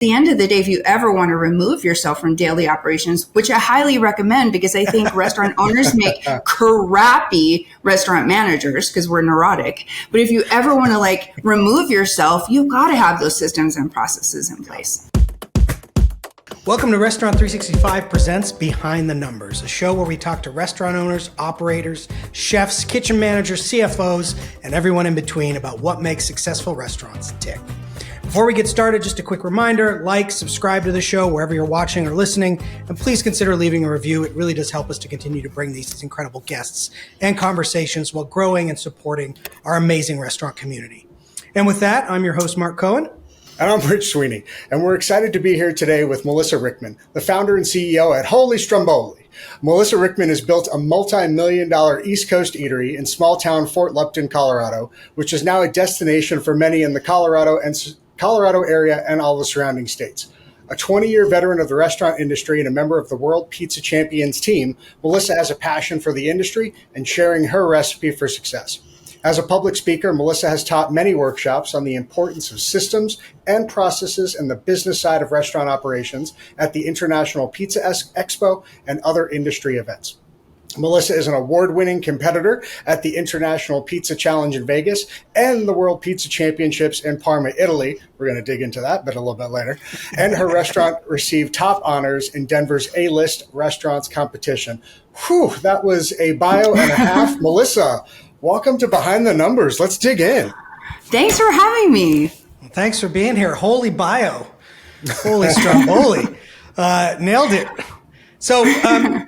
the end of the day, if you ever want to remove yourself from daily operations, which I highly recommend because I think restaurant owners make crappy restaurant managers because we're neurotic. But if you ever want to like remove yourself, you've got to have those systems and processes in place. Welcome to Restaurant 365 presents Behind the Numbers, a show where we talk to restaurant owners, operators, chefs, kitchen managers, CFOs, and everyone in between about what makes successful restaurants tick. Before we get started, just a quick reminder, like, subscribe to the show wherever you're watching or listening, and please consider leaving a review. It really does help us to continue to bring these incredible guests and conversations while growing and supporting our amazing restaurant community. And with that, I'm your host, Mark Cohen. And I'm Rich Sweeney, and we're excited to be here today with Melissa Rickman, the founder and CEO at Holy Stromboli. Melissa Rickman has built a multi-million-dollar East Coast eatery in small-town Fort Lupton, Colorado, which is now a destination for many in the Colorado area and all the surrounding states. A 20-year veteran of the restaurant industry and a member of the World Pizza Champions team, Melissa has a passion for the industry and sharing her recipe for success. As a public speaker, Melissa has taught many workshops on the importance of systems and processes in the business side of restaurant operations at the International Pizza Expo and other industry events. Melissa is an award-winning competitor at the International Pizza Challenge in Vegas and the World Pizza Championships in Parma, Italy. We're going to dig into that but a little bit later. And her restaurant received top honors in Denver's A-List Restaurants competition. Whew, that was a bio and a half. Melissa, welcome to Behind the Numbers. Let's dig in. Thanks for having me. Thanks for being here. Holy bio. Holy Stromboli. Nailed it. So,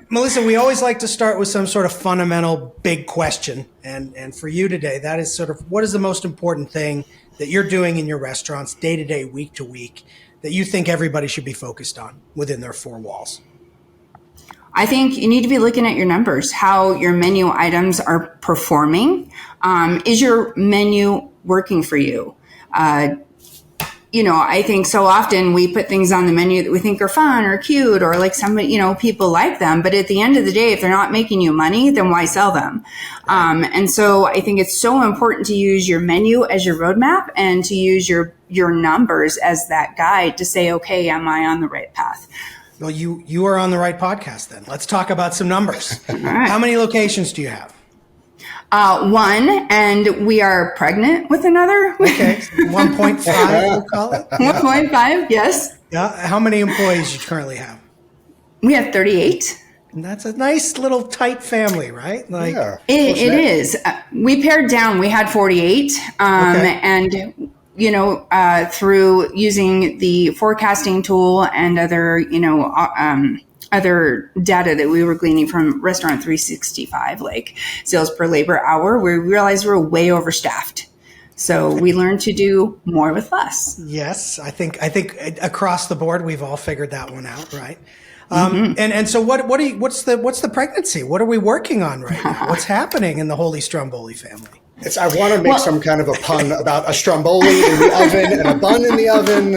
Melissa, we always like to start with some sort of fundamental big question. And for you today, that is sort of what is the most important thing that you're doing in your restaurants day to day, week to week, that you think everybody should be focused on within their four walls? I think you need to be looking at your numbers, how your menu items are performing. Is your menu working for you? I think so often we put things on the menu that we think are fun or cute or like somebody, people like them. But at the end of the day, if they're not making you money, then why sell them? And so I think it's so important to use your menu as your roadmap and to use your numbers as that guide to say, okay, am I on the right path? Well, you are on the right podcast then. Let's talk about some numbers. All right. How many locations do you have? One, and we are pregnant with another. Okay, 1.5 we'll call it. 1.5, yes. Yeah. How many employees you currently have? We have 38. And that's a nice little tight family, right? It is. We pared down. We had 48. And through using the forecasting tool and other, other data that we were gleaning from Restaurant 365, like sales per labor hour, we realized we're way overstaffed. So we learned to do more with less. Yes, I think across the board we've all figured that one out, right? And so what's the pregnancy? What are we working on right now? What's happening in the Holy Stromboli family? I want to make some kind of a pun about a Stromboli in the oven and a bun in the oven.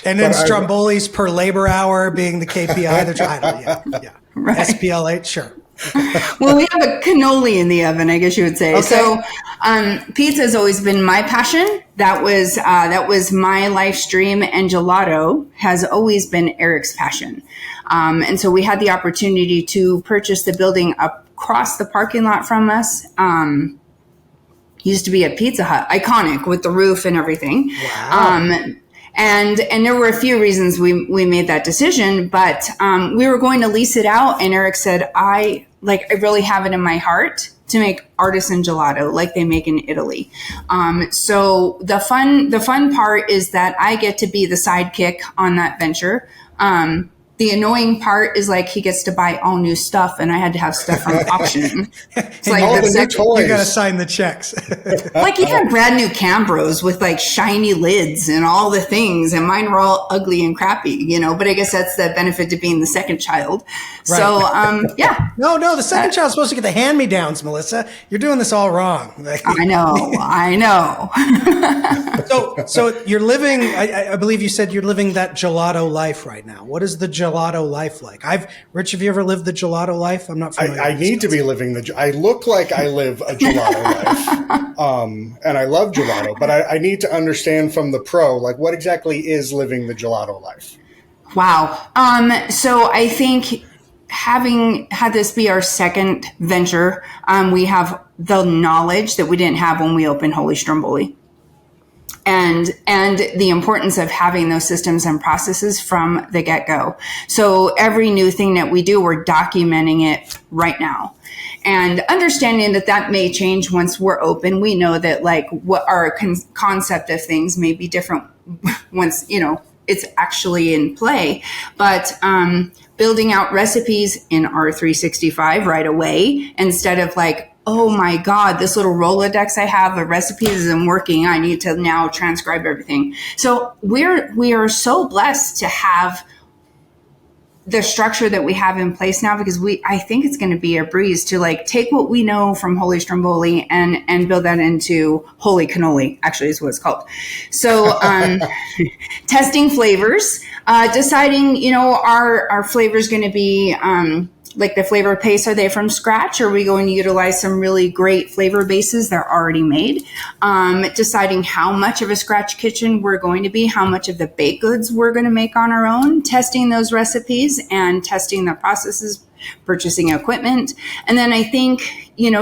And then Strombolis per labor hour being the KPI. The title, yeah. Right. SPLH, sure. Okay. Well, we have a cannoli in the oven, I guess you would say. Okay. So pizza has always been my passion. That was my life stream, and gelato has always been Eric's passion. And so we had the opportunity to purchase the building across the parking lot from us. Used to be a Pizza Hut, iconic with the roof and everything. Wow. And there were a few reasons we made that decision, but we were going to lease it out. And Eric said, I really have it in my heart to make artisan gelato like they make in Italy. So the fun part is that I get to be the sidekick on that venture. The annoying part is like he gets to buy all new stuff, and I had to have stuff from auction. It's like all the new toys. You got to sign the checks. Like even brand new Cambros with like shiny lids and all the things, and mine were all ugly and crappy, But I guess that's the benefit to being the second child. Right. So yeah. No, the second child's supposed to get the hand-me-downs, Melissa. You're doing this all wrong. I know. So you're living. I believe you said you're living that gelato life right now. What does the gelato gelato life like? Rich, have you ever lived the gelato life? I'm not familiar. I need to be living I look like I live a gelato life. And I love gelato, but I need to understand from the pro, like what exactly is living the gelato life? Wow. So I think having had this be our second venture, we have the knowledge that we didn't have when we opened Holy Stromboli. And the importance of having those systems and processes from the get-go. So every new thing that we do, we're documenting it right now. And understanding that may change once we're open. We know that like what our concept of things may be different once, it's actually in play. But building out recipes in R365 right away, instead of like, oh my God, this little Rolodex I have of recipes isn't working. I need to now transcribe everything. So we are so blessed to have the structure that we have in place now, because I think it's going to be a breeze to like take what we know from Holy Stromboli and build that into Holy Cannoli, actually is what it's called. So testing flavors, deciding, our flavor is going to be like the flavor paste, are they from scratch? Or are we going to utilize some really great flavor bases that are already made? Deciding how much of a scratch kitchen we're going to be, how much of the baked goods we're going to make on our own, testing those recipes and testing the processes, purchasing equipment. And then I think,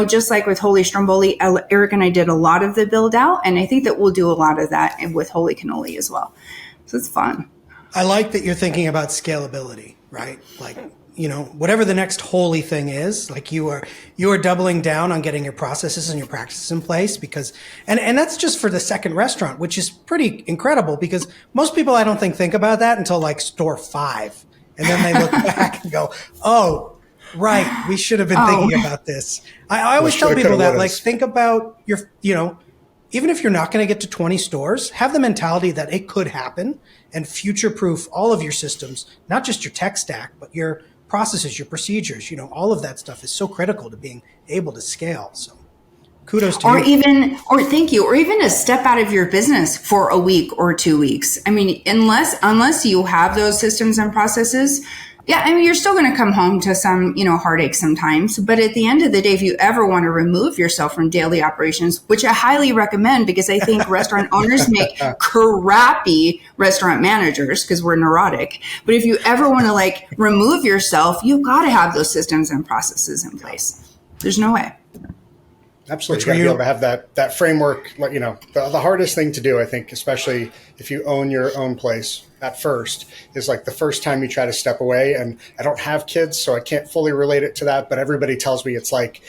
just like with Holy Stromboli, Eric and I did a lot of the build out. And I think that we'll do a lot of that with Holy Cannoli as well. So it's fun. I like that you're thinking about scalability, right? Like, whatever the next holy thing is, like you are doubling down on getting your processes and your practices in place, because, and that's just for the second restaurant, which is pretty incredible, because most people I don't think about that until like store 5. And then they look back and go, oh, right, we should have been thinking about this. I always tell people that, like, think about your, even if you're not going to get to 20 stores, have the mentality that it could happen, and future-proof all of your systems, not just your tech stack, but your processes, your procedures, all of that stuff is so critical to being able to scale. So kudos to you. Thank you. Or even a step out of your business for a week or 2 weeks. I mean, unless you have those systems and processes, you're still going to come home to some, heartache sometimes. But at the end of the day, if you ever want to remove yourself from daily operations, which I highly recommend, because I think restaurant owners make crappy restaurant managers because we're neurotic. But if you ever want to like remove yourself, you've got to have those systems and processes in place. There's no way. Absolutely. You got to be able to have that framework. The hardest thing to do, I think, especially if you own your own place at first, is like the first time you try to step away. And I don't have kids, so I can't fully relate it to that. But everybody tells me it's like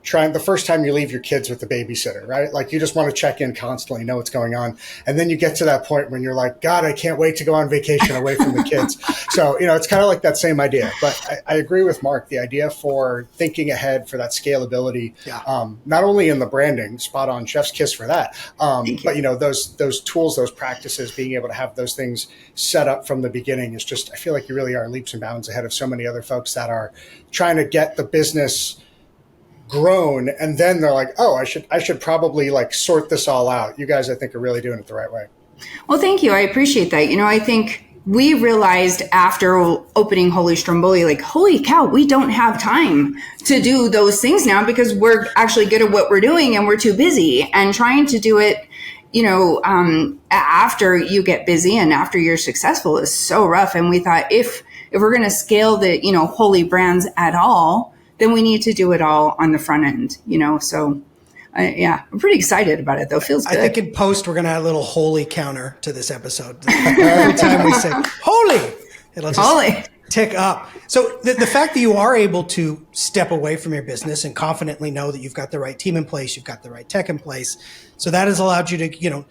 the first time you leave your kids with the babysitter, right? Like you just want to check in constantly, know what's going on. And then you get to that point when you're like, God, I can't wait to go on vacation away from the kids. So, it's kind of like that same idea. But I agree with Mark, the idea for thinking ahead for that scalability, not only in the branding, spot on, chef's kiss for that. But, those tools, those practices, being able to have those things set up from the beginning is just, I feel like you really are leaps and bounds ahead of so many other folks that are trying to get the business grown, and then they're like, oh, I should probably like sort this all out. You guys, I think, are really doing it the right way. Well, thank you. I appreciate that. I think we realized after opening Holy Stromboli, like, holy cow, we don't have time to do those things now, because we're actually good at what we're doing and we're too busy. And trying to do it, after you get busy and after you're successful is so rough. And we thought if we're going to scale the, Holy brands at all, then we need to do it all on the front end, so I'm pretty excited about it though. Feels good. I think in post, we're going to add a little holy counter to this episode. Every time we say holy, it'll just tick up. So the fact that you are able to step away from your business and confidently know that you've got the right team in place, you've got the right tech in place. So that has allowed you to,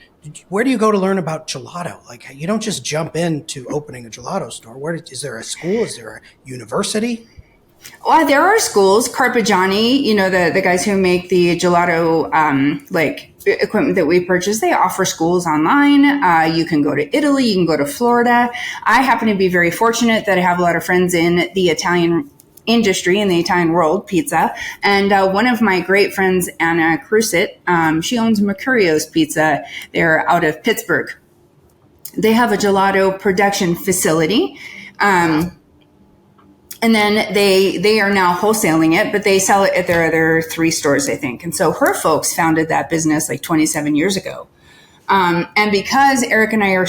where do you go to learn about gelato? Like, you don't just jump into opening a gelato store. Is there a school? Is there a university? Well, there are schools, Carpigiani, the guys who make the gelato, equipment that we purchase, they offer schools online. You can go to Italy, you can go to Florida. I happen to be very fortunate that I have a lot of friends in the Italian industry, in the Italian world, pizza. And one of my great friends, Anna Crusit, she owns Mercurio's Pizza. They're out of Pittsburgh. They have a gelato production facility. And then they are now wholesaling it, but they sell it at their other 3 stores, I think. And so her folks founded that business like 27 years ago. And because Eric and I are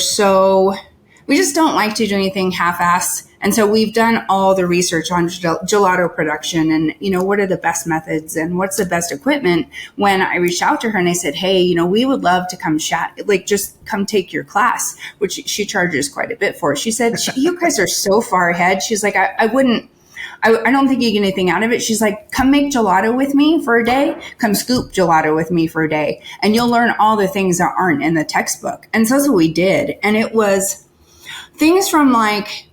we just don't like to do anything half-ass. And so we've done all the research on gelato production and, what are the best methods and what's the best equipment. When I reached out to her and I said, hey, we would love to come chat, like just come take your class, which she charges quite a bit for. She said, you guys are so far ahead. She's like, I don't think you get anything out of it. She's like, come make gelato with me for a day. Come scoop gelato with me for a day. And you'll learn all the things that aren't in the textbook. And so that's what we did. And it was things from like,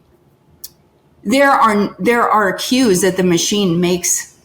there are cues that the machine makes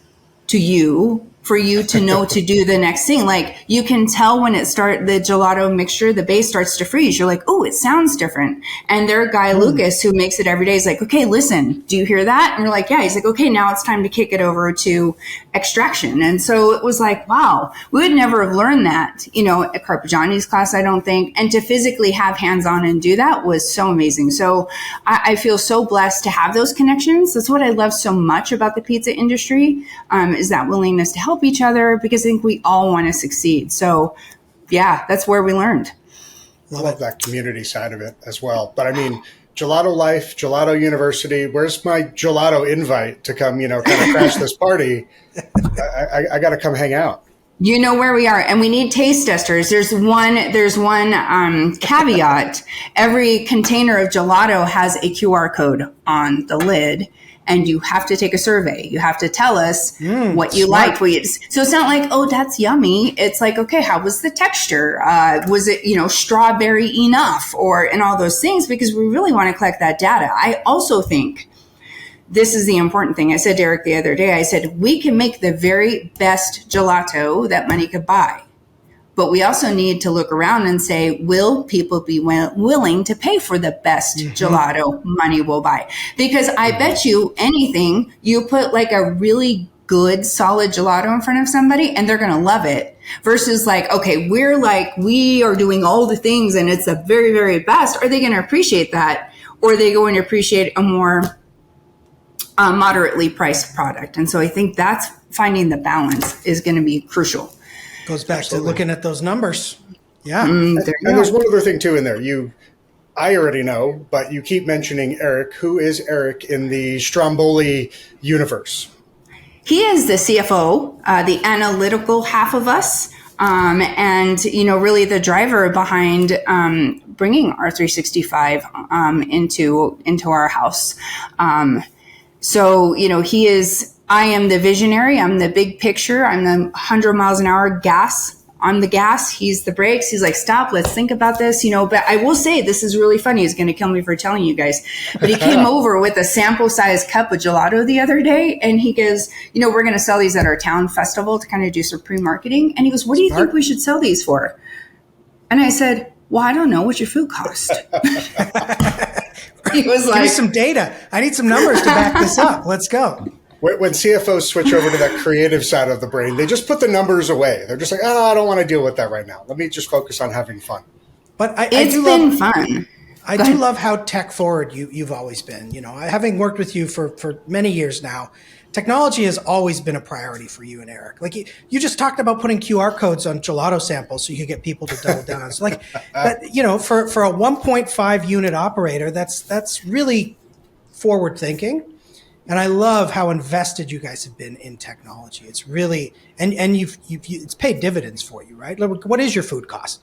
to you for you to know to do the next thing. Like you can tell when the gelato mixture, the base starts to freeze. You're like, oh, it sounds different. And their guy, Lucas, who makes it every day, is like, okay, listen, do you hear that? And we're like, yeah. He's like, okay, now it's time to kick it over to extraction. And so it was like, wow, we would never have learned that, at Carpigiani's class, I don't think. And to physically have hands-on and do that was so amazing. So I feel so blessed to have those connections. That's what I love so much about the pizza industry, is that willingness to help each other, because I think we all want to succeed. So yeah, that's where we learned. I love that community side of it as well. But I mean, Gelato Life, Gelato University, where's my gelato invite to come, kind of crash this party? I got to come hang out. You know where we are, and we need taste testers. There's one caveat. Every container of gelato has a QR code on the lid, and you have to take a survey. You have to tell us what you liked. So it's not like, oh, that's yummy. It's like, okay, how was the texture? Was it, strawberry enough, and all those things, because we really want to collect that data. I also think this is the important thing. I said to Eric the other day, I said, we can make the very best gelato that money could buy. But we also need to look around and say, will people be willing to pay for the best gelato money will buy? Because I bet you anything, you put like a really good, solid gelato in front of somebody and they're going to love it. Versus like, okay, we are doing all the things and it's the very, very best. Are they going to appreciate that? Or are they going to appreciate a more moderately priced product? And so I think that's finding the balance is going to be crucial. Goes back to looking at those numbers. Yeah. And there's one other thing too in there. I already know, but you keep mentioning Eric. Who is Eric in the Stromboli universe? He is the CFO, the analytical half of us. And, really the driver behind bringing our 365 into our house. So, I am the visionary. I'm the big picture. I'm the 100 miles an hour gas. I'm the gas. He's the brakes. He's like, stop, let's think about this, but I will say this is really funny. He's going to kill me for telling you guys, but he came over with a sample size cup of gelato the other day. And he goes, we're going to sell these at our town festival to kind of do some pre-marketing. And he goes, what do you think we should sell these for? And I said, well, I don't know. What's your food cost? He was like, give me some data. I need some numbers to back this up. Let's go. When CFOs switch over to that creative side of the brain, they just put the numbers away. They're just like, I don't want to deal with that right now. Let me just focus on having fun. But it's been fun. I do love how tech forward you've always been. Having worked with you for many years now, technology has always been a priority for you and Eric. Like you just talked about putting QR codes on gelato samples so you could get people to double down. So for a 1.5 unit operator, that's really forward thinking. And I love how invested you guys have been in technology. It's really, and it's paid dividends for you, right? What is your food cost?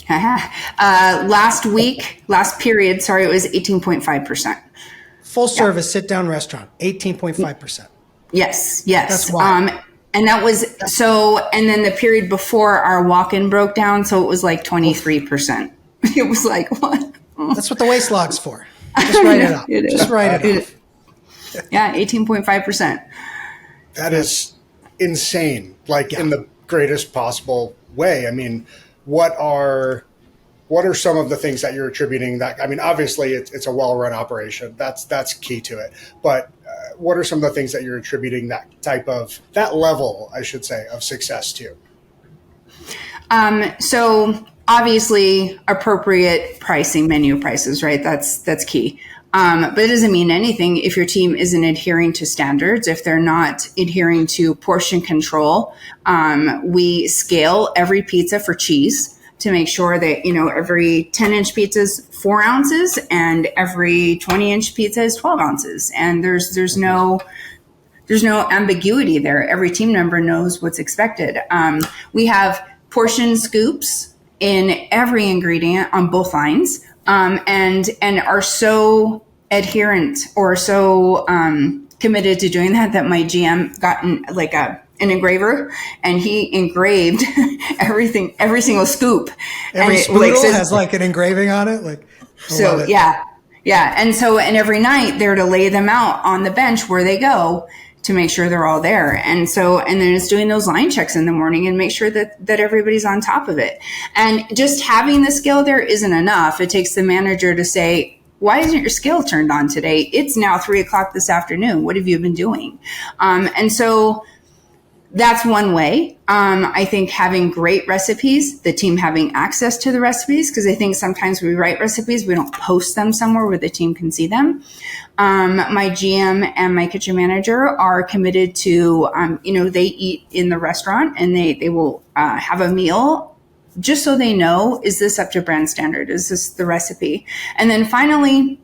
Last period, it was 18.5%. Full service sit down restaurant, 18.5%. Yes. That's wild. And that was and then the period before our walk-in broke down, so it was like 23%. It was like, what? That's what the waste log's for. Just write it up. Just write it off. Yeah, 18.5%. That is insane, in the greatest possible way. I mean, what are some of the things that you're attributing that? I mean, obviously it's a well-run operation. That's key to it. But what are some of the things that you're attributing that level, I should say, of success to? So obviously appropriate pricing, menu prices, right? That's key. But it doesn't mean anything if your team isn't adhering to standards, if they're not adhering to portion control. We scale every pizza for cheese to make sure that, every 10-inch pizza is 4 ounces and every 20-inch pizza is 12 ounces. And there's no ambiguity there. Every team member knows what's expected. We have portion scoops in every ingredient on both lines, and are so adherent or so committed to doing that my GM got an engraver, and he engraved everything, every single scoop. Every spoodle has an engraving on it. Yeah. And every night they're to lay them out on the bench where they go to make sure they're all there. And then it's doing those line checks in the morning and make sure that everybody's on top of it. And just having the skill there isn't enough. It takes the manager to say, why isn't your skill turned on today? It's now 3:00 this afternoon. What have you been doing? And so that's one way. I think having great recipes, the team having access to the recipes, because I think sometimes we write recipes, we don't post them somewhere where the team can see them. My GM and my kitchen manager are committed to, they eat in the restaurant and they will have a meal just so they know, is this up to brand standard? Is this the recipe? And then finally,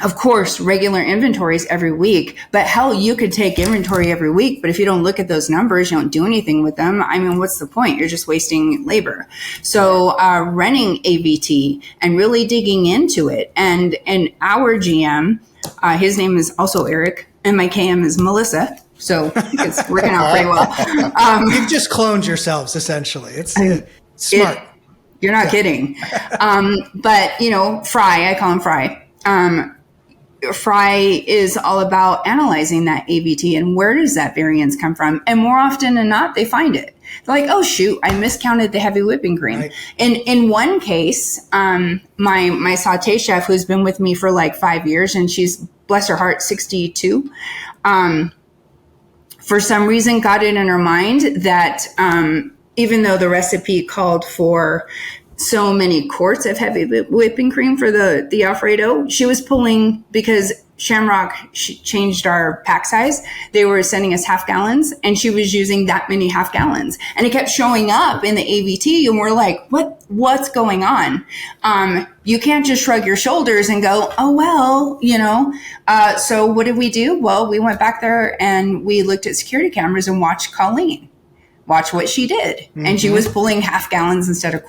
of course, regular inventories every week, but hell, you could take inventory every week, but if you don't look at those numbers, you don't do anything with them. I mean, what's the point? You're just wasting labor. So, running ABT and really digging into it. And our GM, his name is also Eric, and my KM is Melissa. So it's working out pretty well. You've just cloned yourselves, essentially. It's smart. You're not kidding. But, Fry, I call him Fry. Fry is all about analyzing that ABT and where does that variance come from? And more often than not, they find it. They're like, oh, shoot, I miscounted the heavy whipping cream. Right. In one case, my saute chef, who's been with me for 5 years, and she's, bless her heart, 62, for some reason got it in her mind that even though the recipe called for so many quarts of heavy whipping cream for the Alfredo, she was pulling, because Shamrock changed our pack size. They were sending us half gallons and she was using that many half gallons, and it kept showing up in the ABT, and we're like, what's going on? You can't just shrug your shoulders and go, oh, well, so what did we do? Well, we went back there and we looked at security cameras and watched Colleen. Watch what she did. Mm-hmm. And she was pulling half gallons instead of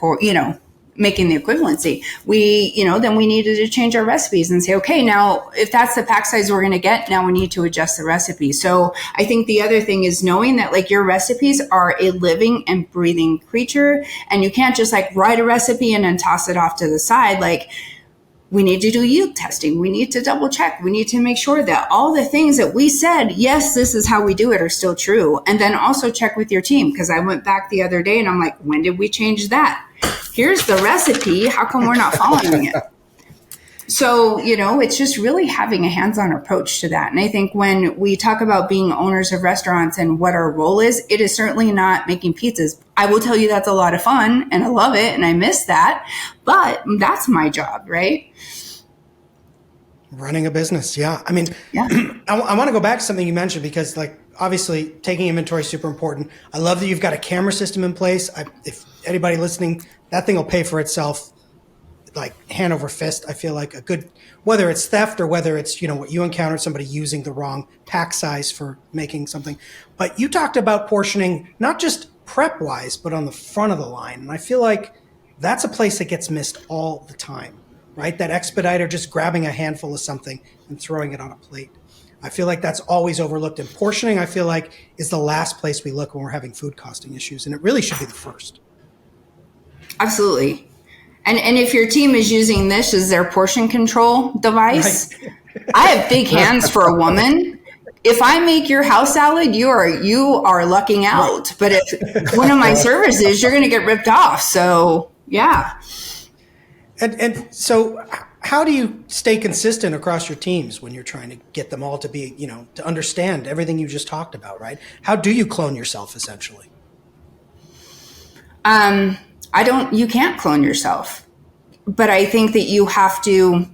making the equivalency. Then we needed to change our recipes and say, okay, now if that's the pack size we're going to get, now we need to adjust the recipe. So I think the other thing is knowing that your recipes are a living and breathing creature, and you can't just write a recipe and then toss it off to the side. We need to do yield testing. We need to double check. We need to make sure that all the things that we said, yes, this is how we do it, are still true. And then also check with your team, because I went back the other day and I'm like, when did we change that? Here's the recipe. How come we're not following it? So, it's just really having a hands-on approach to that. And I think when we talk about being owners of restaurants and what our role is, it is certainly not making pizzas. I will tell you that's a lot of fun and I love it and I miss that, but that's my job, right? Running a business. Yeah. I mean, yeah. I want to go back to something you mentioned, because obviously taking inventory is super important. I love that you've got a camera system in place. If anybody listening, that thing will pay for itself hand over fist. I feel like a good, whether it's theft or whether it's, what you encountered, somebody using the wrong pack size for making something. But you talked about portioning, not just prep wise, but on the front of the line. And I feel like that's a place that gets missed all the time, right? That expediter just grabbing a handful of something and throwing it on a plate. I feel like that's always overlooked. And portioning, I feel like, is the last place we look when we're having food costing issues. And it really should be the first. Absolutely. And if your team is using this as their portion control device, right. I have big hands for a woman. If I make your house salad, you are lucking out. But if one of my services, you're going to get ripped off. So, yeah. And so how do you stay consistent across your teams when you're trying to get them all to be, to understand everything you just talked about, right? How do you clone yourself, essentially? you can't clone yourself. But I think that you have to,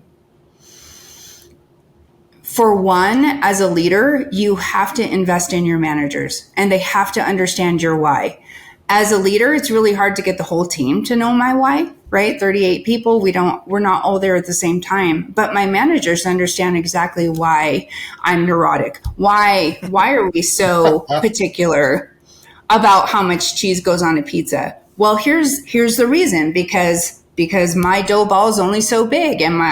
for one, as a leader, you have to invest in your managers and they have to understand your why. As a leader, it's really hard to get the whole team to know my why, right? 38 people, we're not all there at the same time, but my managers understand exactly why I'm neurotic. Why are we so particular about how much cheese goes on a pizza? Well, here's the reason, because my dough ball is only so big and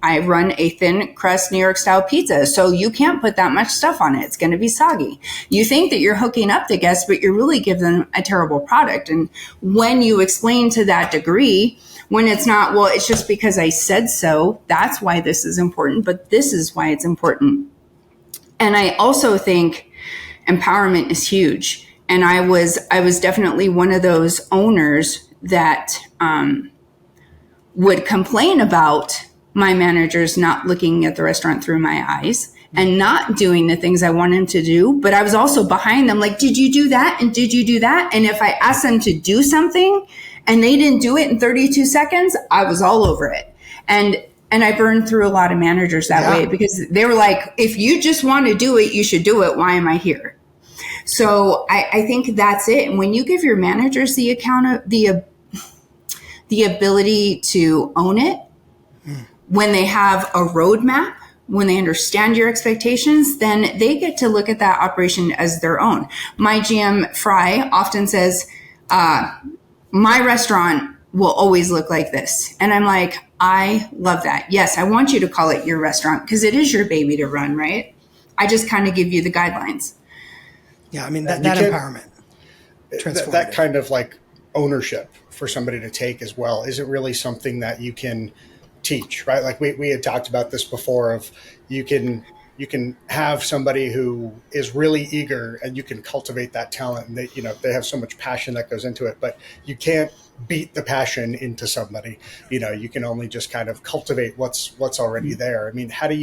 I run a thin crust New York style pizza. So you can't put that much stuff on it. It's going to be soggy. You think that you're hooking up the guests, but you're really giving them a terrible product. And when you explain to that degree, when it's not, well, it's just because I said so, that's why this is important, but this is why it's important. And I also think empowerment is huge. And I was definitely one of those owners that would complain about my managers not looking at the restaurant through my eyes and not doing the things I wanted them to do. But I was also behind them like, did you do that? And did you do that? And if I asked them to do something and they didn't do it in 32 seconds, I was all over it. And I burned through a lot of managers that way because they were like, if you just want to do it, you should do it. Why am I here? So I think that's it. And when you give your managers the ability to own it, when they have a roadmap, when they understand your expectations, then they get to look at that operation as their own. My GM, Fry, often says, my restaurant will always look like this. And I'm like, I love that. Yes, I want you to call it your restaurant because it is your baby to run, right? I just kind of give you the guidelines. Yeah, I mean, that empowerment. That kind of like ownership for somebody to take as well isn't really something that you can teach, right? Like we had talked about this before of you can have somebody who is really eager and you can cultivate that talent and they have so much passion that goes into it, but you can't beat the passion into somebody. You can only just kind of cultivate what's already there. I mean, what do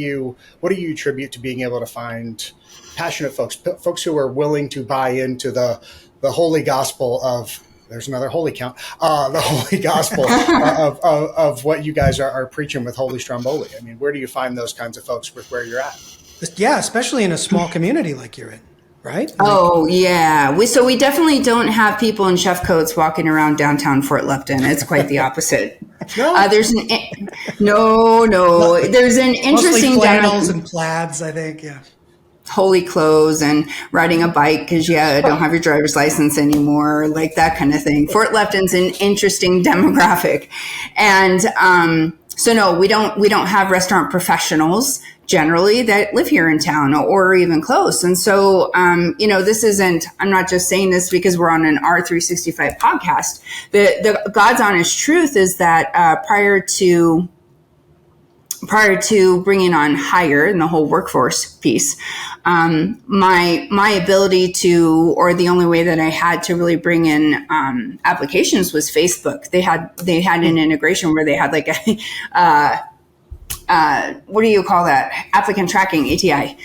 you attribute to being able to find passionate folks who are willing to buy into the holy gospel of, there's another holy count, the holy gospel of what you guys are preaching with Holy Stromboli? I mean, where do you find those kinds of folks with where you're at? Yeah, especially in a small community like you're in, right? Oh, yeah. We definitely don't have people in chef coats walking around downtown Fort Lupton. It's quite the opposite. No. There's an interesting flannels and plaids, I think, yeah. Holy clothes and riding a bike because don't have your driver's license anymore, like that kind of thing. Fort Lupton's an interesting demographic. And so no, we don't have restaurant professionals generally that live here in town or even close. And so this isn't, I'm not just saying this because we're on an R365 podcast. The God's honest truth is that prior to bringing on hire and the whole workforce piece, my ability to, or the only way that I had to really bring in applications was Facebook. They had an integration where they had like what do you call that? Applicant tracking, ATI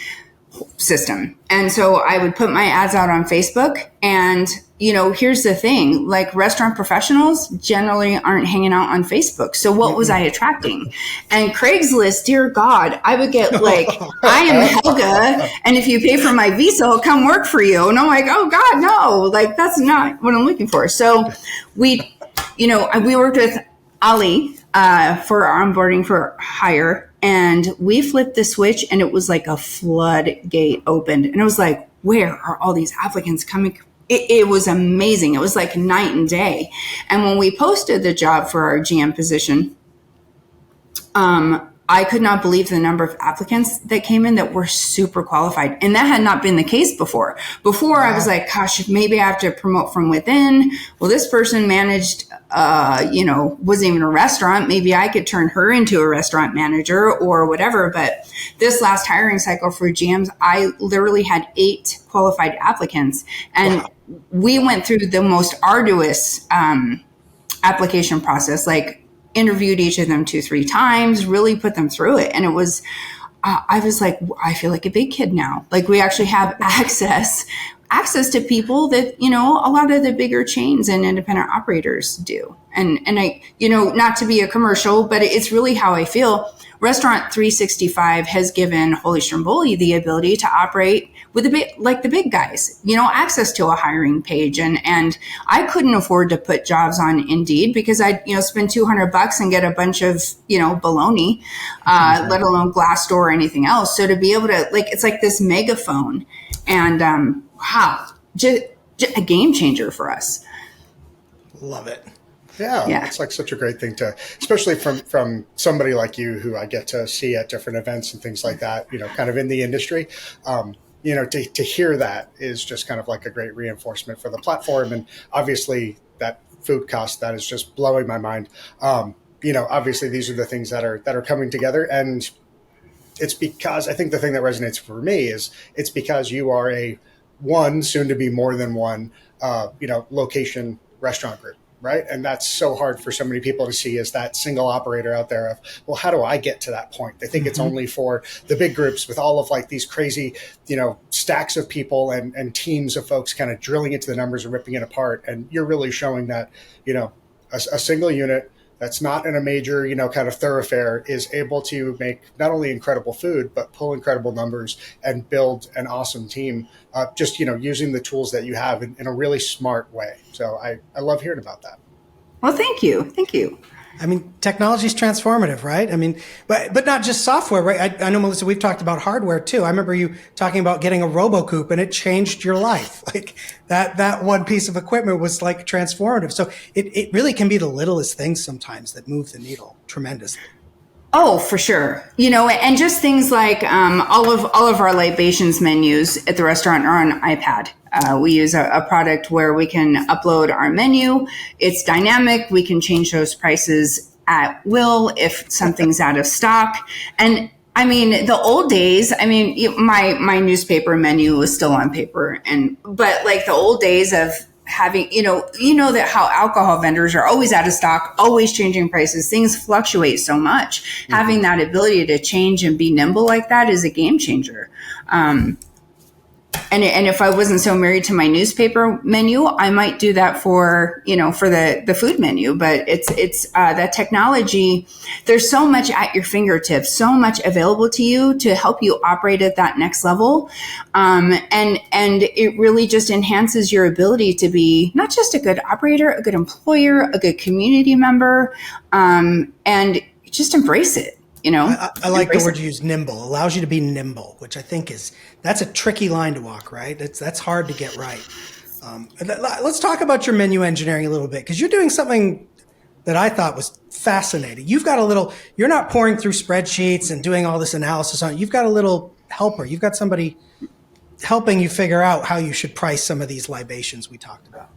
system. And so I would put my ads out on Facebook and here's the thing, like restaurant professionals generally aren't hanging out on Facebook. So what was I attracting? And Craigslist, dear God, I would get like, I am Helga. And if you pay for my visa, I'll come work for you. And I'm like, oh God, no, like that's not what I'm looking for. So we worked with Ali for our onboarding for hire. And we flipped the switch and it was like a floodgate opened. And I was like, where are all these applicants coming? It was amazing. It was like night and day. And when we posted the job for our GM position, I could not believe the number of applicants that came in that were super qualified. And that had not been the case before. Before I was like, gosh, maybe I have to promote from within. Well, this person managed, wasn't even a restaurant. Maybe I could turn her into a restaurant manager or whatever. But this last hiring cycle for GMs, I literally had 8 qualified applicants. And we went through the most arduous application process, like interviewed each of them 2-3 times, really put them through it. And it was, I was like, I feel like a big kid now. Like we actually have access access to people that, a lot of the bigger chains and independent operators do. And I, not to be a commercial, but it's really how I feel. Restaurant 365 has given Holy Stromboli the ability to operate with the big guys, access to a hiring page. And I couldn't afford to put jobs on Indeed because I'd, spend $200 and get a bunch of, baloney, let alone Glassdoor or anything else. So to be able to it's like this megaphone and, wow, just a game changer for us. Love it. Yeah, it's like such a great thing to, especially from somebody like you who I get to see at different events and things like that, kind of in the industry. To hear that is just kind of like a great reinforcement for the platform. And obviously that food cost, that is just blowing my mind. Obviously these are the things that are coming together. And it's because I think the thing that resonates for me is it's because you are soon to be more than one, location restaurant group. Right. And that's so hard for so many people to see as that single operator out there of, well, how do I get to that point? They think it's only for the big groups with all of like these crazy, stacks of people and teams of folks kind of drilling into the numbers and ripping it apart. And you're really showing that, a single unit that's not in a major, kind of thoroughfare is able to make not only incredible food, but pull incredible numbers and build an awesome team, just, using the tools that you have in a really smart way. So I love hearing about that. Well, thank you. Thank you. I mean, technology is transformative, right? I mean, but not just software, right? I know, Melissa, we've talked about hardware too. I remember you talking about getting a RoboCoop and it changed your life. Like that one piece of equipment was like transformative. So it really can be the littlest things sometimes that move the needle tremendously. Oh, for sure. And just things like all of our libations menus at the restaurant are on iPad. We use a product where we can upload our menu. It's dynamic. We can change those prices at will if something's out of stock. And I mean, the old days, my newspaper menu was still on paper. But like the old days of having, that how alcohol vendors are always out of stock, always changing prices. Things fluctuate so much. Mm-hmm. Having that ability to change and be nimble like that is a game changer. And if I wasn't so married to my newspaper menu, I might do that for the food menu. But it's that technology. There's so much at your fingertips, so much available to you to help you operate at that next level. And it really just enhances your ability to be not just a good operator, a good employer, a good community member, and just embrace it. I like the word you use, nimble. Allows you to be nimble, which I think that's a tricky line to walk, right? That's hard to get right. Let's talk about your menu engineering a little bit, because you're doing something that I thought was fascinating. You're not pouring through spreadsheets and doing all this analysis on it. You've got a little helper. You've got somebody helping you figure out how you should price some of these libations we talked about.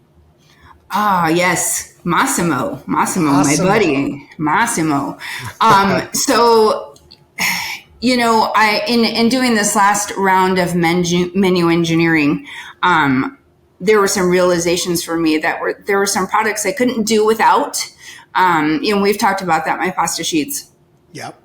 Ah, yes. Massimo, my buddy, Massimo. So, I, in doing this last round of menu engineering, there were some realizations for me that there were some products I couldn't do without. We've talked about that, my pasta sheets. Yep.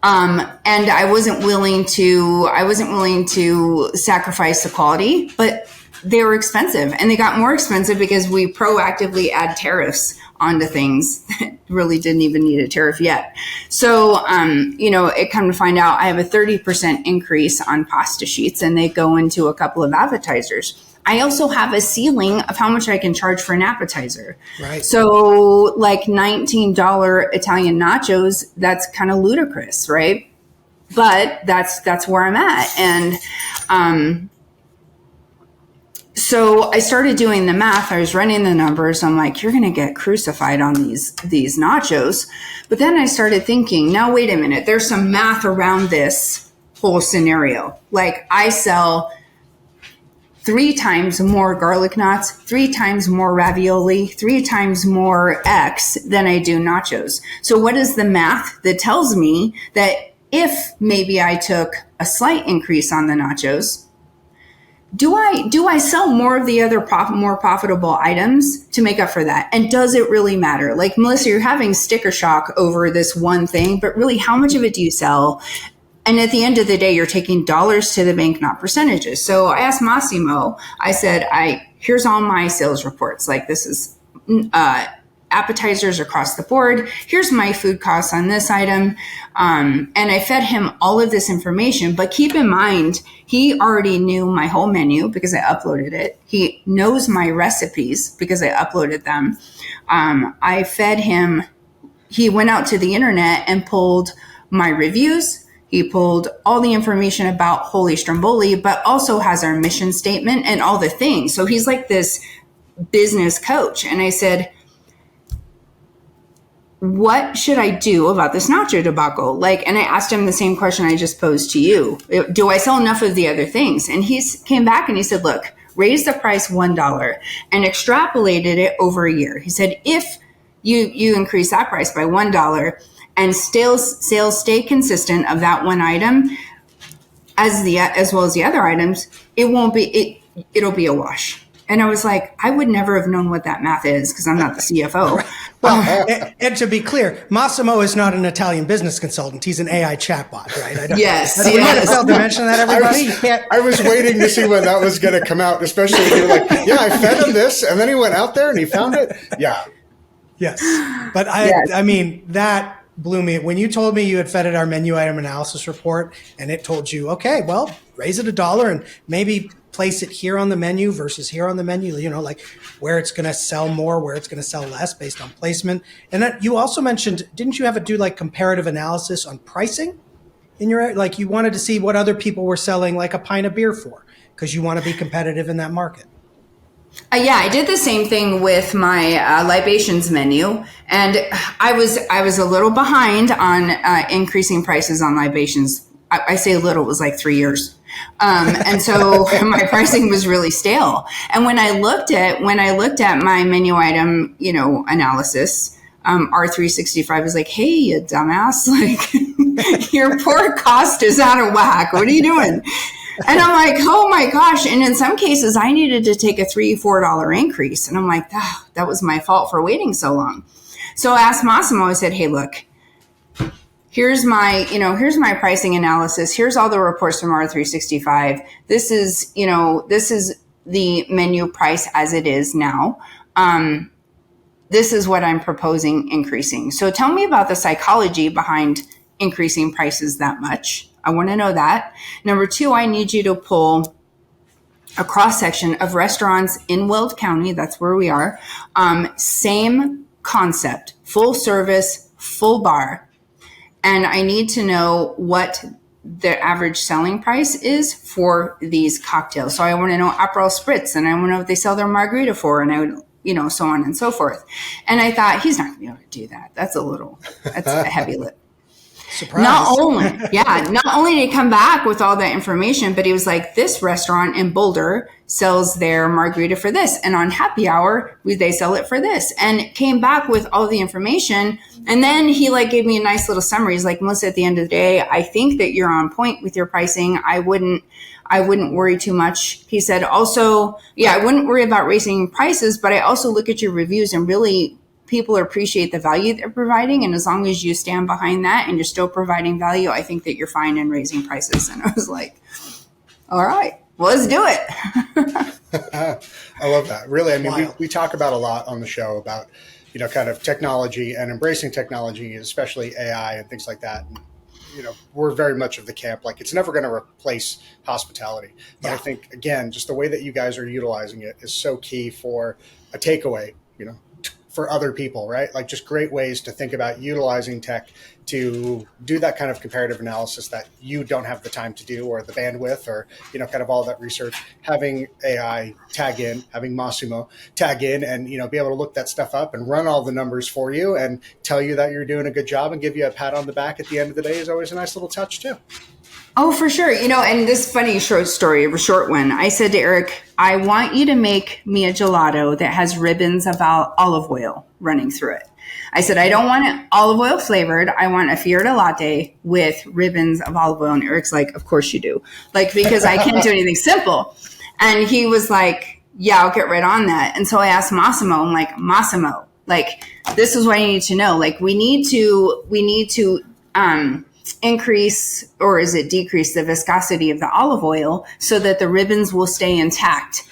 And I wasn't willing to sacrifice the quality, but they were expensive, and they got more expensive because we proactively add tariffs onto things that really didn't even need a tariff yet. So, it come to find out I have a 30% increase on pasta sheets, and they go into a couple of appetizers. I also have a ceiling of how much I can charge for an appetizer. Right. So like $19 Italian nachos, that's kind of ludicrous, right? But that's where I'm at. And, so I started doing the math. I was running the numbers. I'm like, you're going to get crucified on these nachos. But then I started thinking, now, wait a minute. There's some math around this whole scenario. Like I sell 3 times more garlic knots, 3 times more ravioli, 3 times more X than I do nachos. So what is the math that tells me that if maybe I took a slight increase on the nachos, do I sell more of the other more profitable items to make up for that? And does it really matter? Like, Melissa, you're having sticker shock over this one thing, but really, how much of it do you sell? And at the end of the day, you're taking dollars to the bank, not percentages. So I asked Massimo, I said, here's all my sales reports. Like, this is appetizers across the board. Here's my food costs on this item. And I fed him all of this information. But keep in mind, he already knew my whole menu because I uploaded it. He knows my recipes because I uploaded them. I fed him. He went out to the internet and pulled my reviews. He pulled all the information about Holy Stromboli, but also has our mission statement and all the things. So he's like this business coach. And I said, what should I do about this nacho debacle? Like, and I asked him the same question I just posed to you. Do I sell enough of the other things? And he came back and he said, look, raise the price $1 and extrapolated it over a year. He said, if you increase that price by $1 and sales stay consistent of that one item as well as the other items, it'll be a wash. And I was like, I would never have known what that math is because I'm not the CFO. Well, and to be clear, Massimo is not an Italian business consultant. He's an AI chatbot, right? Yes. We might have failed to mention that, everybody. I was waiting to see when that was going to come out, especially when you were like, yeah, I fed him this, and then he went out there and he found it. Yeah. Yes. But I mean, that blew me. When you told me you had fed it our menu item analysis report and it told you, okay, well, raise it $1 and maybe place it here on the menu versus here on the menu, like where it's going to sell more, where it's going to sell less based on placement. And that you also mentioned, didn't you have to do like comparative analysis on pricing in your, like you wanted to see what other people were selling like a pint of beer for, because you want to be competitive in that market? Yeah, I did the same thing with my libations menu, and I was a little behind on increasing prices on libations. I say a little, it was like 3 years. And so my pricing was really stale. And when I looked at my menu item, analysis, R365 was like, hey, you dumbass, like your pork cost is out of whack. What are you doing? And I'm like, oh my gosh. And in some cases I needed to take a $3-4 increase. And I'm like, that was my fault for waiting so long. So I asked Massimo, I said, hey, look, here's my pricing analysis. Here's all the reports from R365. This is the menu price as it is now. This is what I'm proposing increasing. So tell me about the psychology behind increasing prices that much. I want to know that. Number 2, I need you to pull a cross section of restaurants in Weld County. That's where we are. Same concept, full service, full bar. And I need to know what the average selling price is for these cocktails. So I want to know Aperol Spritz, and I want to know what they sell their margarita for, and I would, so on and so forth. And I thought, he's not going to be able to do that. That's a heavy lift. Surprise. Not only did he come back with all that information, but he was like, this restaurant in Boulder sells their margarita for this. And on happy hour, they sell it for this. And came back with all the information. And then he gave me a nice little summary. He's like, Melissa, at the end of the day, I think that you're on point with your pricing. I wouldn't worry too much. He said also, I wouldn't worry about raising prices, but I also look at your reviews and really people appreciate the value they're providing. And as long as you stand behind that and you're still providing value, I think that you're fine in raising prices. And I was like, all right, well, let's do it. I love that. Really, I mean, we talk about a lot on the show about, kind of technology and embracing technology, especially AI and things like that. And, we're very much of the camp, like it's never going to replace hospitality. But I think, again, just the way that you guys are utilizing it is so key for a takeaway, for other people, right? Like just great ways to think about utilizing tech to do that kind of comparative analysis that you don't have the time to do or the bandwidth or, kind of all that research, having AI tag in, having Massimo tag in and, be able to look that stuff up and run all the numbers for you and tell you that you're doing a good job and give you a pat on the back at the end of the day is always a nice little touch too. Oh, for sure. And this funny short story, a short one. I said to Eric, I want you to make me a gelato that has ribbons of olive oil running through it. I said, I don't want it olive oil flavored. I want a Fiorita latte with ribbons of olive oil. And Eric's like, of course you do. Because I can't do anything simple. And he was like, yeah, I'll get right on that. And so I asked Massimo, I'm like, Massimo, this is what I need to know. We need to increase, or is it decrease, the viscosity of the olive oil so that the ribbons will stay intact.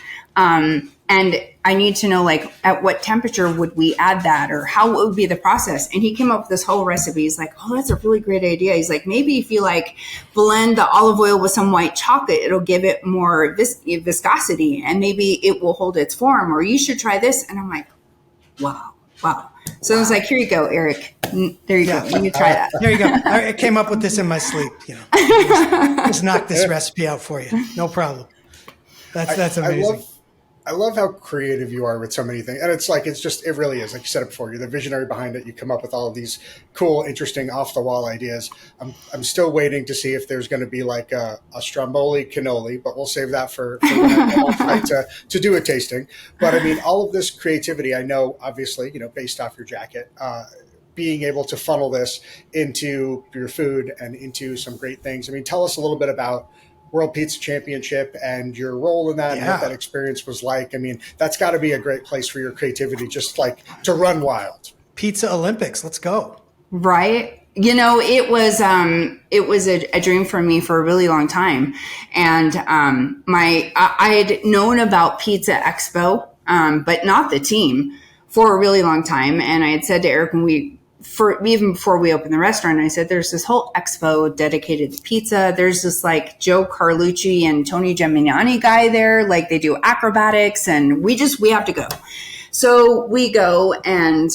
And I need to know, like, at what temperature would we add that, or how would be the process? And he came up with this whole recipe. He's like, oh, that's a really great idea. He's like, maybe if you like blend the olive oil with some white chocolate, it'll give it more viscosity, and maybe it will hold its form, or you should try this. And I'm like, wow. So I was like, here you go, Eric. There you go. You can try that. There you go. I came up with this in my sleep. Just knock this recipe out for you. No problem. That's amazing. I love how creative you are with so many things. And it really is. Like you said it before, you're the visionary behind it. You come up with all of these cool, interesting, off-the-wall ideas. I'm still waiting to see if there's going to be like a Stromboli cannoli, but we'll save that for when I come on tonight to do a tasting. But I mean, all of this creativity, I know, obviously, based off your jacket, being able to funnel this into your food and into some great things. I mean, tell us a little bit about World Pizza Championship and your role in that and what that experience was like. I mean, that's got to be a great place for your creativity, just like to run wild. Pizza Olympics, let's go. Right. It was a dream for me for a really long time. And I had known about Pizza Expo, but not the team, for a really long time. And I had said to Eric, even before we opened the restaurant, I said, there's this whole expo dedicated to pizza. There's this like Joe Carlucci and Tony Gemignani guy there. Like they do acrobatics, and we have to go. So we go, and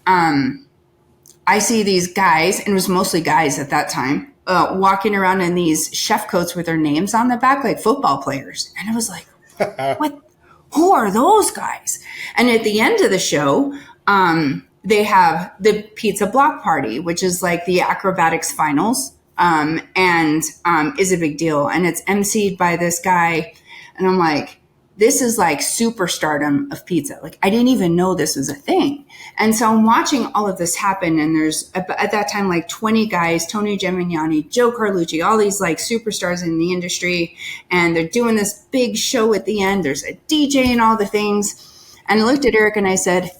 I see these guys, and it was mostly guys at that time, walking around in these chef coats with their names on the back, like football players. And I was like, what? Who are those guys? And at the end of the show, they have the pizza block party, which is like the acrobatics finals, and is a big deal. And it's emceed by this guy. And I'm like, this is like superstardom of pizza. Like, I didn't even know this was a thing. And so I'm watching all of this happen. And there's at that time, like 20 guys, Tony Gemignani, Joe Carlucci, all these like superstars in the industry. And they're doing this big show at the end. There's a DJ and all the things. And I looked at Eric and I said,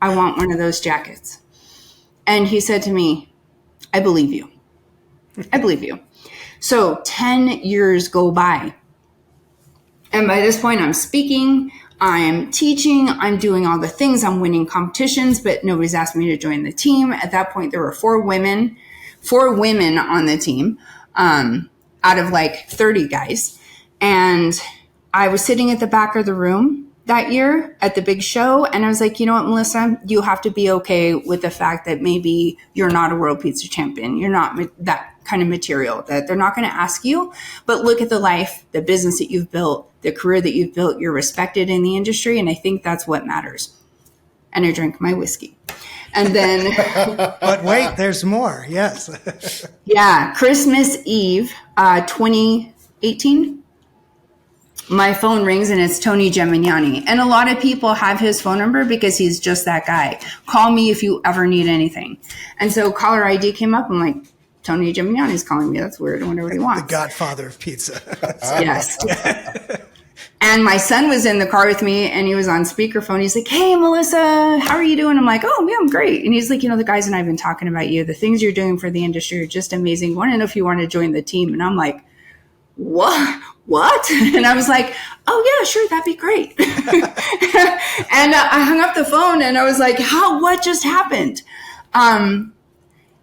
I want one of those jackets. And he said to me, I believe you. I believe you. So 10 years go by. And by this point, I'm speaking, I'm teaching, I'm doing all the things, I'm winning competitions, but nobody's asked me to join the team. At that point, there were four women on the team, out of like 30 guys. And I was sitting at the back of the room that year at the big show. And I was like, you know what, Melissa, you have to be okay with the fact that maybe you're not a world pizza champion. You're not that kind of material, that they're not going to ask you, but look at the life, the business that you've built, the career that you've built. You're respected in the industry. And I think that's what matters. And I drank my whiskey. And then, but wait, there's more. Yes. Yeah. Christmas Eve, 2018. My phone rings and it's Tony Gemignani. And a lot of people have his phone number because he's just that guy. Call me if you ever need anything. And so caller ID came up. I'm like, Tony Gemignani's calling me. That's weird. I wonder what he wants. The godfather of pizza. Yes. And my son was in the car with me and he was on speakerphone. He's like, hey, Melissa, how are you doing? I'm like, oh, yeah, I'm great. And he's like, the guys and I have been talking about you. The things you're doing for the industry are just amazing. Want to know if you want to join the team. And I'm like, what? And I was like, oh yeah, sure. That'd be great. And I hung up the phone and I was like, what just happened? And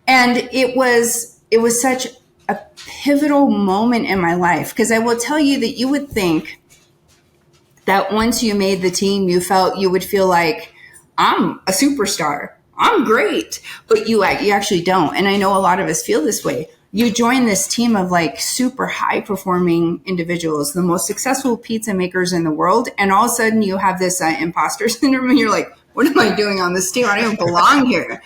it was such a pivotal moment in my life. Because I will tell you that you would think that once you made the team, you would feel like, I'm a superstar. I'm great. But you actually don't. And I know a lot of us feel this way. You join this team of like super high performing individuals, the most successful pizza makers in the world. And all of a sudden you have this imposter syndrome and you're like, what am I doing on this team? I don't even belong here.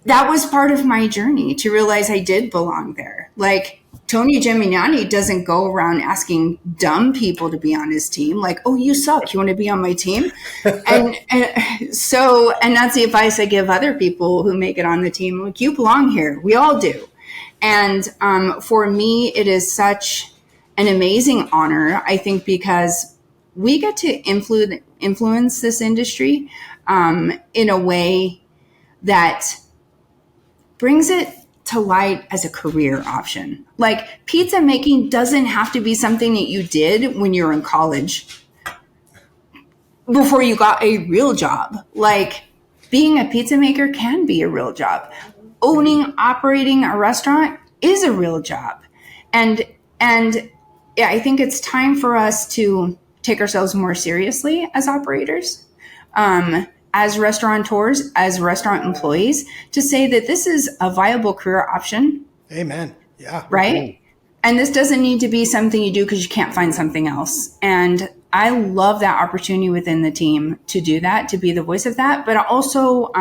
That was part of my journey to realize I did belong there. Like Tony Gemignani doesn't go around asking dumb people to be on his team. Like, oh, you suck. You want to be on my team? And that's the advice I give other people who make it on the team. Like, you belong here. We all do. And for me, it is such an amazing honor, I think, because we get to influence this industry in a way that brings it to light as a career option. Like, pizza making doesn't have to be something that you did when you were in college before you got a real job. Like, being a pizza maker can be a real job. Owning, operating a restaurant is a real job. And yeah, I think it's time for us to take ourselves more seriously as operators, as restaurateurs, as restaurant employees, to say that this is a viable career option. Amen. Yeah. Right? And this doesn't need to be something you do because you can't find something else. And I love that opportunity within the team to do that, to be the voice of that. But also,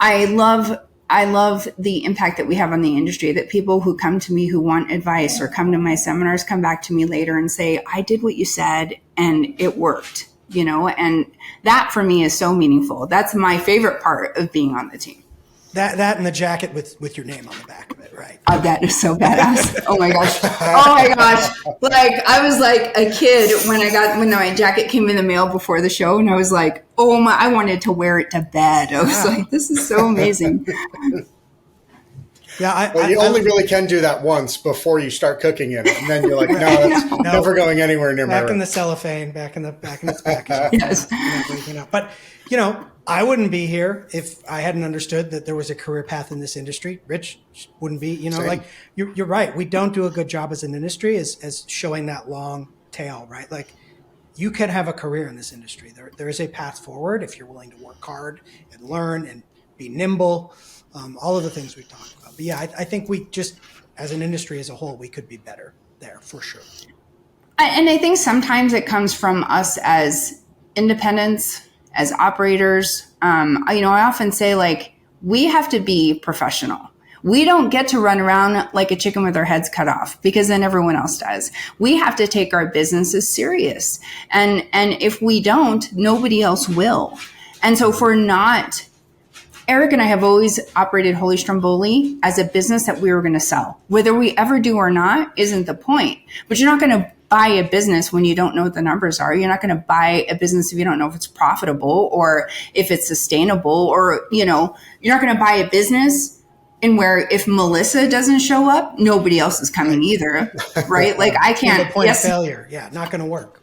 I love the impact that we have on the industry, that people who come to me who want advice or come to my seminars come back to me later and say, I did what you said and it worked, you know, and that for me is so meaningful. That's my favorite part of being on the team. That and the jacket with your name on the back of it, right? Oh, that is so badass. Oh my gosh. Oh my gosh. Like, I was like a kid when my jacket came in the mail before the show, and I was like, oh my, I wanted to wear it to bed. I was like, this is so amazing. Yeah, well, you only really can do that once before you start cooking in it, and then you're like, no, that's never going anywhere near my room. Back in the cellophane, back in its packaging. Yes. But you know, I wouldn't be here if I hadn't understood that there was a career path in this industry. Rich wouldn't be. You know, Same. like you're right. We don't do a good job as an industry as showing that long tail, right? Like, you can have a career in this industry. There is a path forward if you're willing to work hard and learn and be nimble. All of the things we've talked about. But yeah, I think we just, as an industry as a whole, we could be better there for sure. And I think sometimes it comes from us as independents, as operators. You know, I often say, like, we have to be professional. We don't get to run around like a chicken with our heads cut off, because then everyone else does. We have to take our businesses serious. And if we don't, nobody else will. And so if we're not, Eric and I have always operated Holy Stromboli as a business that we were going to sell. Whether we ever do or not isn't the point. But you're not going to buy a business when you don't know what the numbers are. You're not going to buy a business if you don't know if it's profitable or if it's sustainable, or, you know, you're not going to buy a business in where if Melissa doesn't show up, nobody else is coming either, right? Like, I can't. The point of failure. Yeah, not going to work.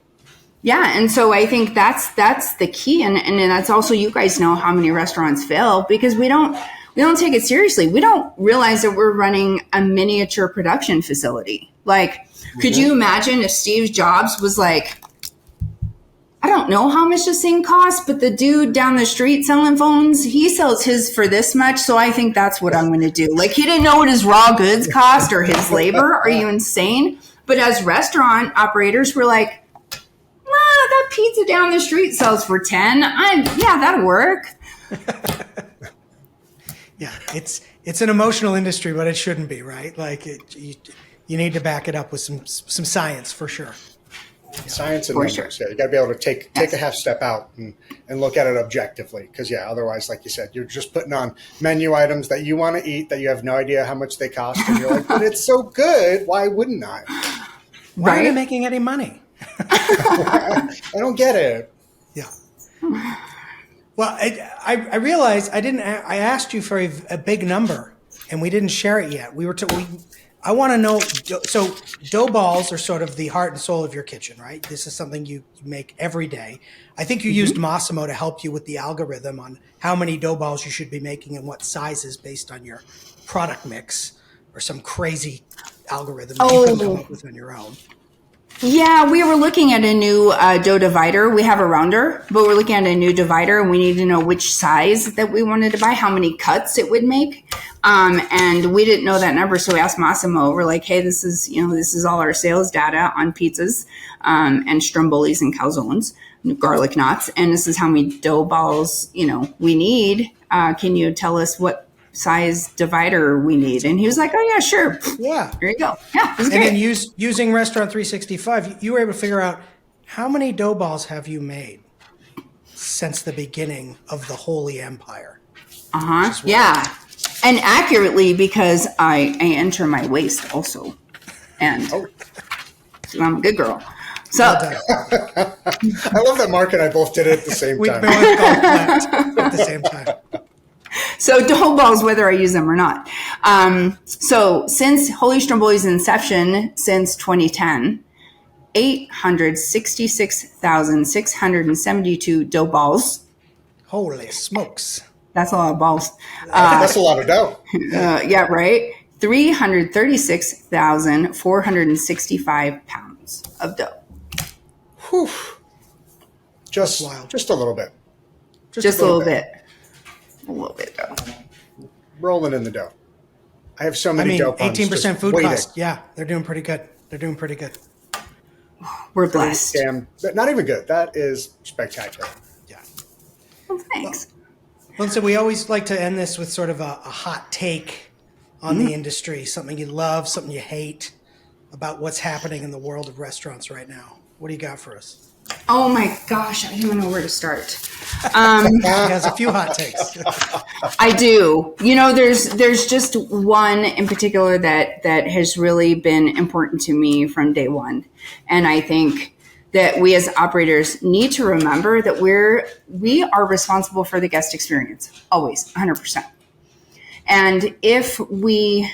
Yeah. And so I think that's the key. And that's also, you guys know how many restaurants fail because we don't take it seriously. We don't realize that we're running a miniature production facility. Like, could you imagine if Steve Jobs was like, I don't know how much this thing costs, but the dude down the street selling phones, he sells his for this much. So I think that's what I'm going to do. Like, he didn't know what his raw goods cost or his labor. Are you insane? But as restaurant operators, we're like, that pizza down the street sells for 10. Yeah, that'll work. Yeah, it's an emotional industry, but it shouldn't be, right? Like, you need to back it up with some science for sure. Science and numbers. Sure. Yeah, you got to be able to take a half step out and look at it objectively. Because otherwise, like you said, you're just putting on menu items that you want to eat that you have no idea how much they cost, and you're like, but it's so good. Why wouldn't I? Why aren't I making any money? I don't get it. Yeah. Well, I realized I asked you for a big number, and we didn't share it yet. I want to know. So dough balls are sort of the heart and soul of your kitchen, right? This is something you make every day. I think you used Massimo to help you with the algorithm on how many dough balls you should be making and what sizes based on your product mix, or some crazy algorithm that you can come up with on your own. Yeah, we were looking at a new dough divider. We have a rounder, but we're looking at a new divider, and we need to know which size that we wanted to buy, how many cuts it would make. And we didn't know that number, so we asked Massimo. We're like, hey, this is all our sales data on pizzas and strombolis and calzones, garlic knots, and this is how many dough balls we need. Can you tell us what size divider we need? And he was like, oh yeah, sure. Yeah. There you go. Yeah. And then using Restaurant 365, you were able to figure out how many dough balls have you made since the beginning of the Holy Empire. Yeah. And accurately, because I enter my waist also. And so I'm a good girl. So I love that Mark and I both did it at the same time. We both got at the same time. So dough balls, whether I use them or not. So since Holy Stromboli's inception, since 2010, 866,672 dough balls. Holy smokes. That's a lot of balls. That's a lot of dough. Yeah, right. 336,465 pounds of dough. Whew. Just a little bit. Just a little bit. A little bit dough. Rolling in the dough. I have so many dough puns. 18% food cost. Yeah, they're doing pretty good. We're blessed. Damn, not even good. That is spectacular. Yeah. Well, thanks. Well, so we always like to end this with sort of a hot take on the industry, something you love, something you hate about what's happening in the world of restaurants right now. What do you got for us? Oh my gosh, I don't even know where to start. He has a few hot takes. I do. There's just one in particular that has really been important to me from day one. And I think that we as operators need to remember that we are responsible for the guest experience, always, 100%. And if we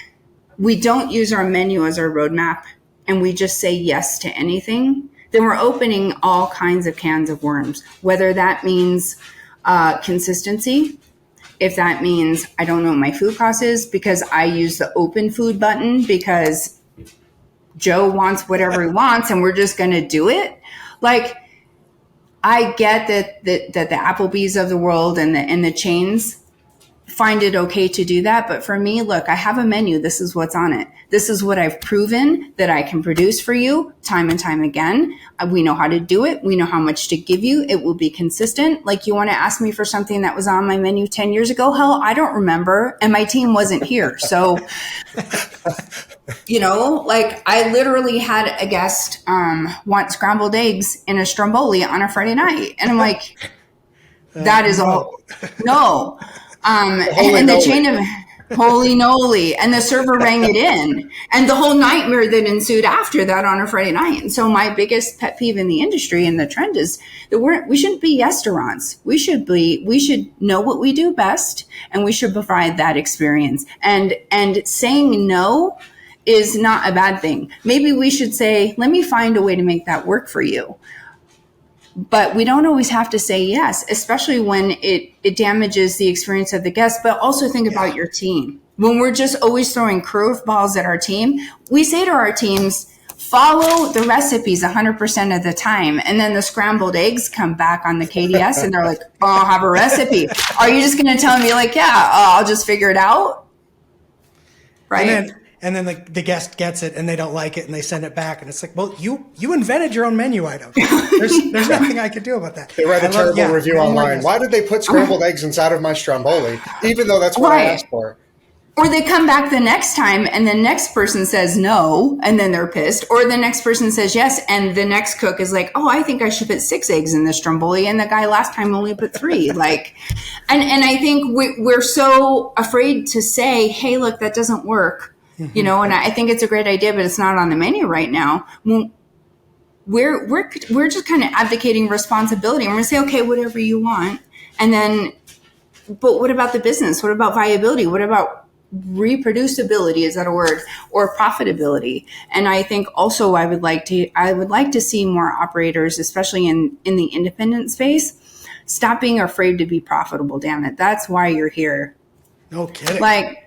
don't use our menu as our roadmap and we just say yes to anything, then we're opening all kinds of cans of worms, whether that means consistency, if that means I don't know what my food cost is because I use the open food button because Joe wants whatever he wants and we're just going to do it. Like, I get that the Applebee's of the world and the chains find it okay to do that. But for me, look, I have a menu. This is what's on it. This is what I've proven that I can produce for you time and time again. We know how to do it. We know how much to give you. It will be consistent. Like, you want to ask me for something that was on my menu 10 years ago? Hell, I don't remember. And my team wasn't here. So, like, I literally had a guest want scrambled eggs in a Stromboli on a Friday night. And I'm like, that is all. No. And the chain of holy nolly, and the server rang it in, and the whole nightmare that ensued after that on a Friday night. And so my biggest pet peeve in the industry and the trend is that we shouldn't be restaurants. We should know what we do best, and we should provide that experience. And saying no is not a bad thing. Maybe we should say, let me find a way to make that work for you. But we don't always have to say yes, especially when it damages the experience of the guest. But also think about your team. When we're just always throwing curveballs at our team, we say to our teams, follow the recipes 100% of the time. And then the scrambled eggs come back on the KDS and they're like, oh, I'll have a recipe. Are you just going to tell me like, yeah, I'll just figure it out? Right. And then the guest gets it and they don't like it and they send it back. And it's like, well, you invented your own menu item. There's nothing I could do about that. They write a terrible review online. Why did they put scrambled eggs inside of my Stromboli, even though that's what I asked for? Or they come back the next time and the next person says no, and then they're pissed. Or the next person says yes, and the next cook is like, oh, I think I should put 6 eggs in the Stromboli, and the guy last time only put 3. Like, and I think we're so afraid to say, hey, look, that doesn't work. And I think it's a great idea, but it's not on the menu right now. We're just kind of advocating responsibility. And we're going to say, okay, whatever you want. And then, but what about the business? What about viability? What about reproducibility? Is that a word? Or profitability? And I think also I would like to see more operators, especially in the independent space, stop being afraid to be profitable. Damn it. That's why you're here. No kidding. Like,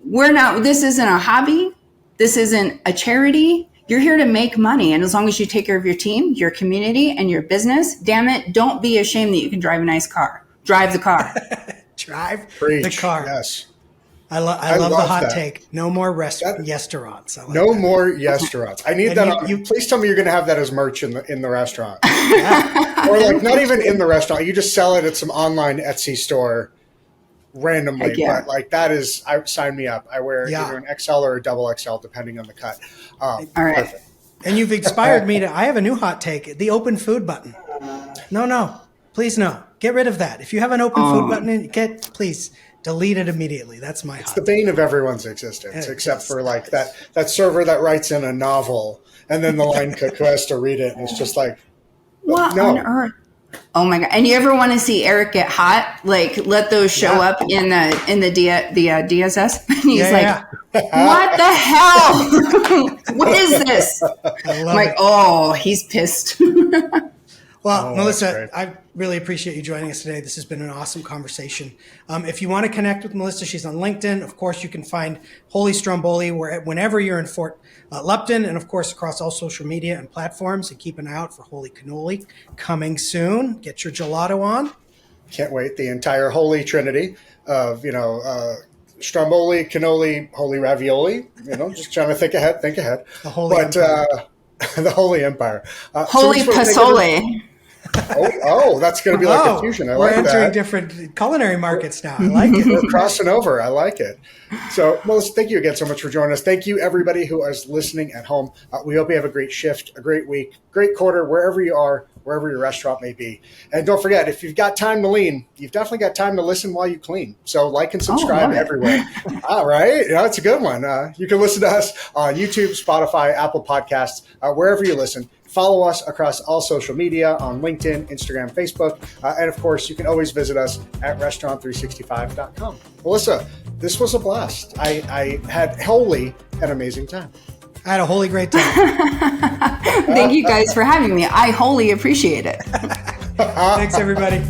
this isn't a hobby. This isn't a charity. You're here to make money. And as long as you take care of your team, your community, and your business, damn it, don't be ashamed that you can drive a nice car. Drive the car. Drive Preach. the car. Yes. I love the hot take. No more restaurants. No more restaurants. I need that. Please tell me you're going to have that as merch in the restaurant. Yeah. Or like not even in the restaurant. You just sell it at some online Etsy store. Randomly, but like that is, sign me up. I wear either an XL or a double XL, depending on the cut. All right. Perfect. And you've inspired me I have a new hot take, the open food button. No, please no. Get rid of that. If you have an open food button, please delete it immediately. That's my hot It's the bane of everyone's existence, except for like that server that writes in a novel and then the line cook who has to read it. And it's just like, what on earth? Oh my God. And you ever want to see Eric get hot? Like let those show up in the DSS. And he's what the hell? What is this? I'm like, oh, he's pissed. Well, Melissa, I really appreciate you joining us today. This has been an awesome conversation. If you want to connect with Melissa, she's on LinkedIn. Of course, you can find Holy Stromboli whenever you're in Fort Lupton, and of course, across all social media and platforms. And keep an eye out for Holy Cannoli coming soon. Get your gelato on. Can't wait. The entire Holy Trinity of, Stromboli, cannoli, holy ravioli. Just trying to think ahead. The Holy Empire. The Holy Empire. Holy Pasole. Oh, that's going to be like a fusion. We're entering different culinary markets now. I like it. We're crossing over. I like it. So, Melissa, thank you again so much for joining us. Thank you, everybody who is listening at home. We hope you have a great shift, a great week, great quarter, wherever you are, wherever your restaurant may be. And don't forget, if you've got time to lean, you've definitely got time to listen while you clean. So like and subscribe everywhere. All right. It's a good one. You can listen to us on YouTube, Spotify, Apple Podcasts, wherever you listen. Follow us across all social media on LinkedIn, Instagram, Facebook. And of course, you can always visit us at restaurant365.com. Melissa, this was a blast. I had wholly an amazing time. I had a wholly great time. Thank you guys for having me. I wholly appreciate it. Thanks, everybody.